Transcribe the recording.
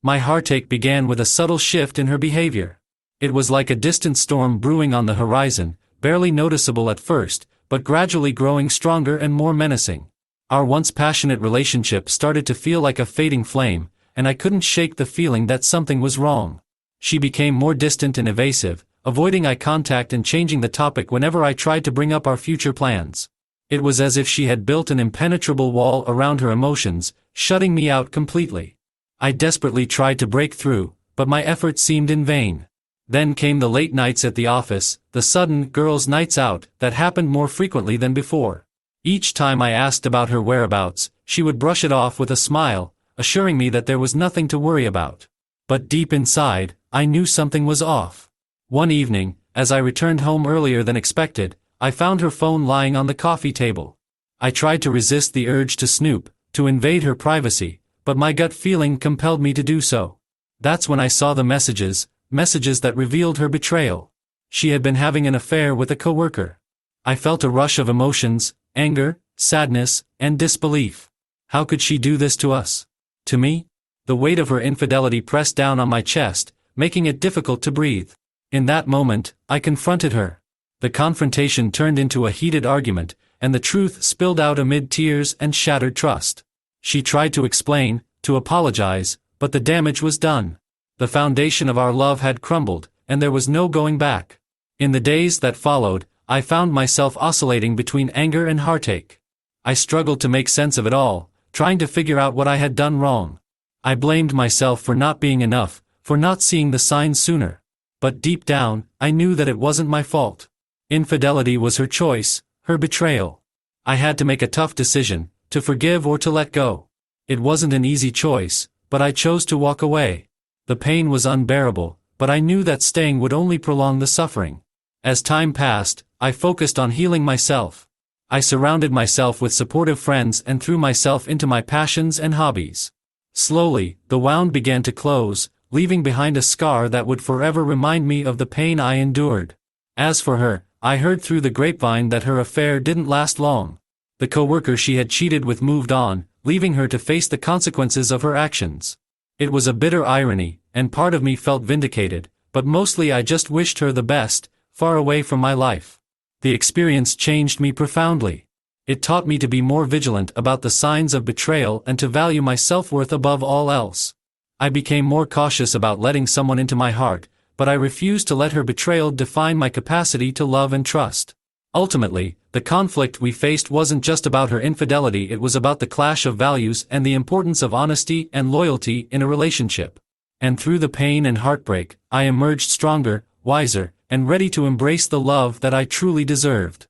My heartache began with a subtle shift in her behavior. It was like a distant storm brewing on the horizon, barely noticeable at first, but gradually growing stronger and more menacing. Our once passionate relationship started to feel like a fading flame, and I couldn't shake the feeling that something was wrong. She became more distant and evasive, avoiding eye contact and changing the topic whenever I tried to bring up our future plans. It was as if she had built an impenetrable wall around her emotions, shutting me out completely. I desperately tried to break through, but my efforts seemed in vain. Then came the late nights at the office, the sudden girls' nights out that happened more frequently than before. Each time I asked about her whereabouts, she would brush it off with a smile, assuring me that there was nothing to worry about. But deep inside, I knew something was off. One evening, as I returned home earlier than expected, I found her phone lying on the coffee table. I tried to resist the urge to snoop, to invade her privacy, but my gut feeling compelled me to do so. That's when I saw the messages that revealed her betrayal. She had been having an affair with a coworker. I felt a rush of emotions, anger, sadness, and disbelief. How could she do this to us? To me? The weight of her infidelity pressed down on my chest, making it difficult to breathe. In that moment, I confronted her. The confrontation turned into a heated argument, and the truth spilled out amid tears and shattered trust. She tried to explain, to apologize, but the damage was done. The foundation of our love had crumbled, and there was no going back. In the days that followed, I found myself oscillating between anger and heartache. I struggled to make sense of it all, trying to figure out what I had done wrong. I blamed myself for not being enough, for not seeing the signs sooner. But deep down, I knew that it wasn't my fault. Infidelity was her choice, her betrayal. I had to make a tough decision, to forgive or to let go. It wasn't an easy choice, but I chose to walk away. The pain was unbearable, but I knew that staying would only prolong the suffering. As time passed, I focused on healing myself. I surrounded myself with supportive friends and threw myself into my passions and hobbies. Slowly, the wound began to close, leaving behind a scar that would forever remind me of the pain I endured. As for her, I heard through the grapevine that her affair didn't last long. The coworker she had cheated with moved on, leaving her to face the consequences of her actions. It was a bitter irony, and part of me felt vindicated, but mostly I just wished her the best, far away from my life. The experience changed me profoundly. It taught me to be more vigilant about the signs of betrayal and to value my self-worth above all else. I became more cautious about letting someone into my heart, but I refused to let her betrayal define my capacity to love and trust. Ultimately, the conflict we faced wasn't just about her infidelity, it was about the clash of values and the importance of honesty and loyalty in a relationship. And through the pain and heartbreak, I emerged stronger, wiser, and ready to embrace the love that I truly deserved.